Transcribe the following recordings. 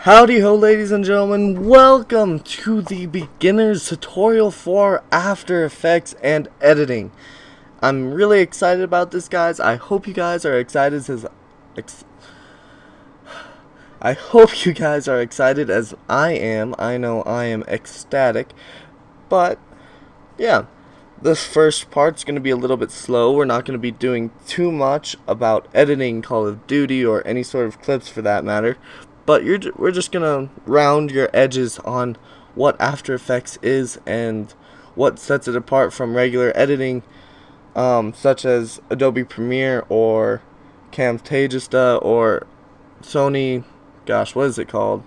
Howdy ho, ladies and gentlemen, welcome to the beginner's tutorial for After Effects and editing. I'm really excited about this, guys. I hope you guys are excited as I am. I know I am ecstatic, but yeah, this first part's going to be a little bit slow. We're not going to be doing too much about editing Call of Duty or any sort of clips for that matter. But we're just going to round your edges on what After Effects is and what sets it apart from regular editing, such as Adobe Premiere or Camtasia or Sony, what is it called?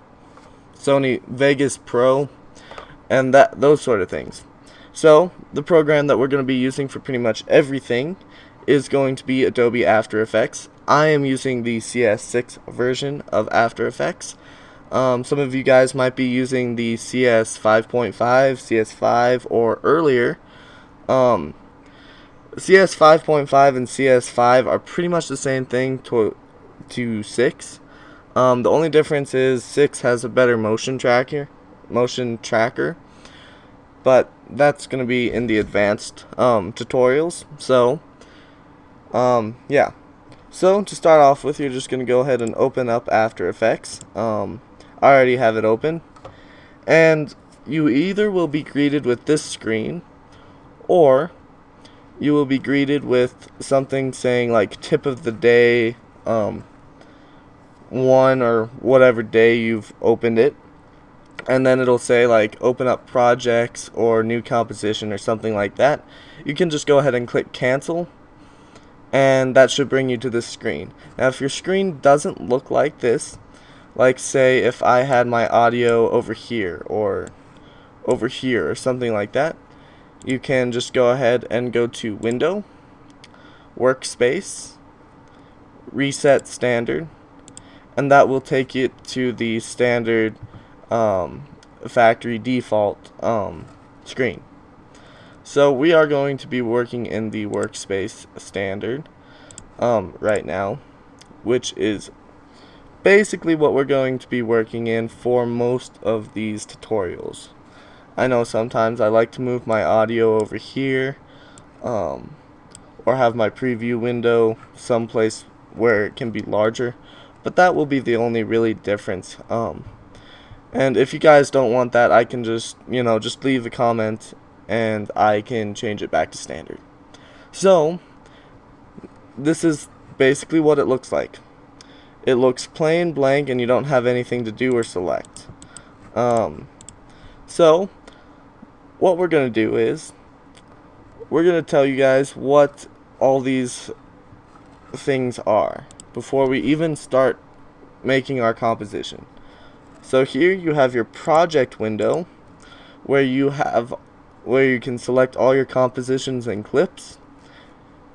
Sony Vegas Pro, and those sort of things. So, the program that we're going to be using for pretty much everything is going to be Adobe After Effects. I am using the CS6 version of After Effects. Some of you guys might be using the CS 5.5, CS5, or earlier. CS 5.5 and CS5 are pretty much the same thing to 6. The only difference is 6 has a better motion tracker, but that's going to be in the advanced tutorials. So, yeah. So, to start off with, you're just going to go ahead and open up After Effects. I already have it open. And you either will be greeted with this screen, or you will be greeted with something saying like tip of the day, 1 or whatever day you've opened it. And then it'll say like open up projects or new composition or something like that. You can just go ahead and click cancel, and that should bring you to this screen. Now if your screen doesn't look like this, like say if I had my audio over here or over here or something like that, you can just go ahead and go to Window, Workspace, Reset Standard, and that will take you to the standard factory default screen. So we are going to be working in the workspace standard right now, which is basically what we're going to be working in for most of these tutorials. I know sometimes I like to move my audio over here, or have my preview window someplace where it can be larger, but that will be the only really difference. And if you guys don't want that, I can just leave a comment and I can change it back to standard. So, this is basically what it looks like. It looks plain blank and you don't have anything to do or select. So, what we're going to do is, we're going to tell you guys what all these things are before we even start making our composition. So here you have your project window where you can select all your compositions and clips,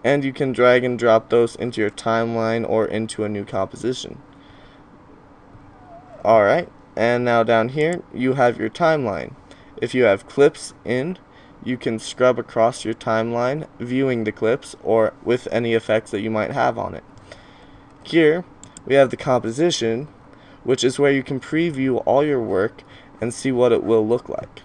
and you can drag and drop those into your timeline or into a new composition. Alright, and now down here you have your timeline. If you have clips in, you can scrub across your timeline viewing the clips or with any effects that you might have on it. Here we have the composition, which is where you can preview all your work and see what it will look like.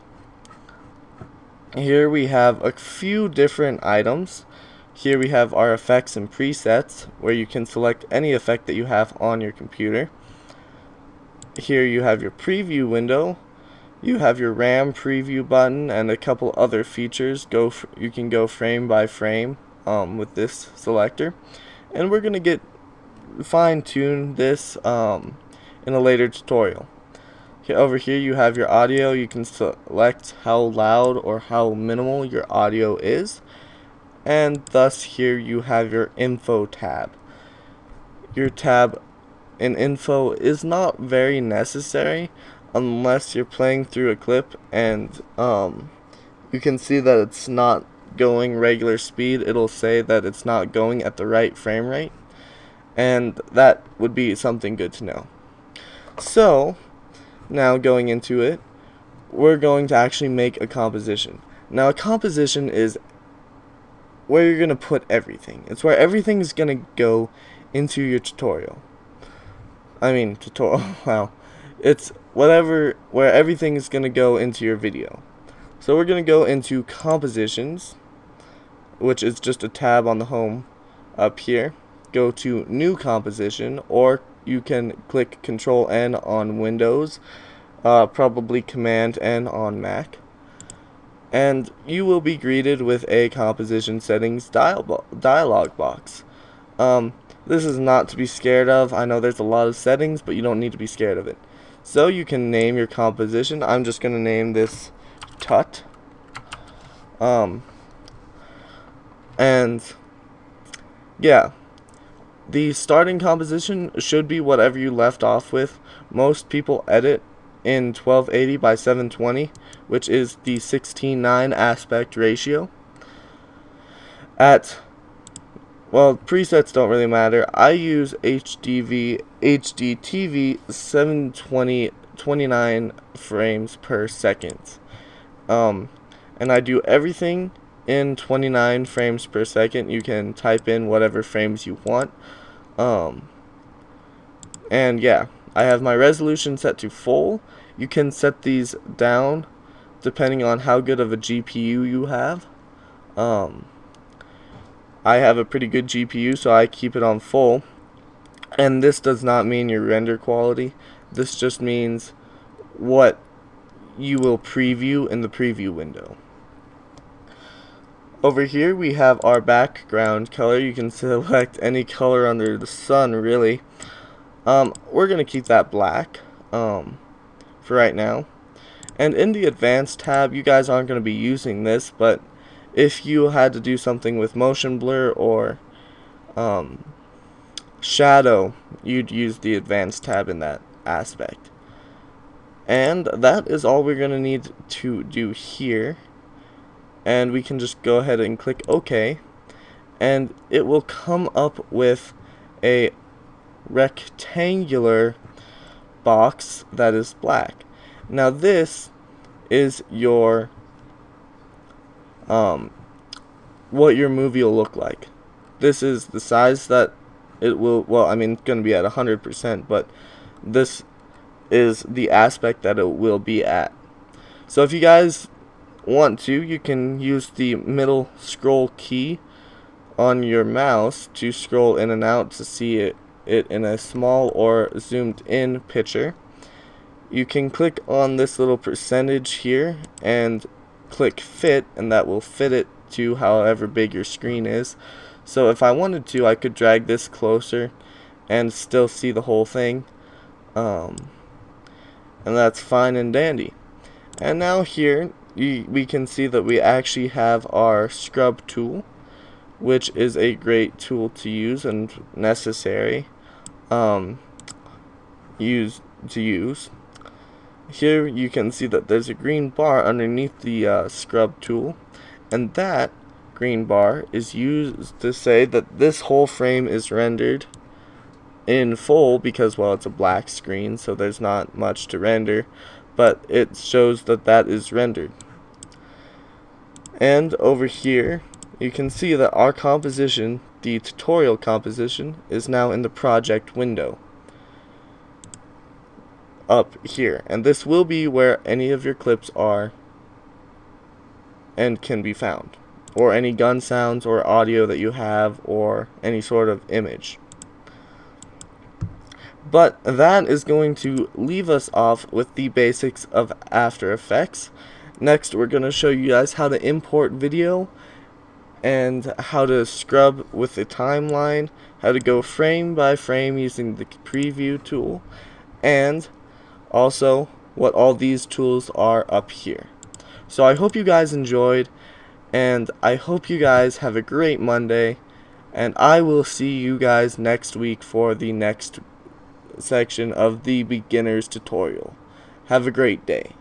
Here we have a few different items. Here we have our effects and presets, where you can select any effect that you have on your computer. Here you have your preview window. You have your RAM preview button and a couple other features. You can go frame by frame with this selector. And we're going to fine-tune this in a later tutorial. Over here you have your audio. You can select how loud or how minimal your audio is, and thus here you have your info tab. Your tab in info is not very necessary unless you're playing through a clip and you can see that it's not going regular speed. It'll say that it's not going at the right frame rate, and that would be something good to know. So, now going into it, we're going to actually make a composition. Now, a composition is where you're going to put everything. It's where everything is going to go into your tutorial. Wow. It's where everything is going to go into your video. So we're going to go into compositions, which is just a tab on the home up here. Go to new composition, or you can click Control N on Windows, probably Command N on Mac, and you will be greeted with a composition settings dialog box. This is not to be scared of. I know there's a lot of settings, but you don't need to be scared of it. So you can name your composition. I'm just going to name this TUT. And yeah, the starting composition should be whatever you left off with. Most people edit in 1280 by 720, which is the 16:9 aspect ratio. Well, presets don't really matter. I use HDTV 720 29 frames per second. And I do everything in 29 frames per second. You can type in whatever frames you want. And yeah, I have my resolution set to full. You can set these down depending on how good of a GPU you have. I have a pretty good GPU, so I keep it on full. And this does not mean your render quality. This just means what you will preview in the preview window. Over here we have our background color. You can select any color under the sun, really. We're going to keep that black for right now. And in the advanced tab, you guys aren't going to be using this, but if you had to do something with motion blur or shadow, you'd use the advanced tab in that aspect. And that is all we're going to need to do here. And we can just go ahead and click OK, and it will come up with a rectangular box that is black. Now this is your what your movie will look like. This is the size that it will, well, I mean, it's going to be at 100%, but this is the aspect that it will be at. So if you guys want to, you can use the middle scroll key on your mouse to scroll in and out to see it in a small or zoomed in picture. You can click on this little percentage here and click fit, and that will fit it to however big your screen is. So if I wanted to, I could drag this closer and still see the whole thing, and that's fine and dandy. And now here we can see that we actually have our scrub tool, which is a great tool to use and necessary use. Here you can see that there's a green bar underneath the scrub tool, and that green bar is used to say that this whole frame is rendered in full because, well, it's a black screen, so there's not much to render, but it shows that that is rendered. And over here you can see that our composition, the tutorial composition, is now in the project window up here, and this will be where any of your clips are and can be found, or any gun sounds or audio that you have, or any sort of image. But that is going to leave us off with the basics of After Effects. Next, we're going to show you guys how to import video and how to scrub with the timeline, how to go frame by frame using the preview tool, and also what all these tools are up here. So I hope you guys enjoyed, and I hope you guys have a great Monday, and I will see you guys next week for the next section of the beginner's tutorial. Have a great day.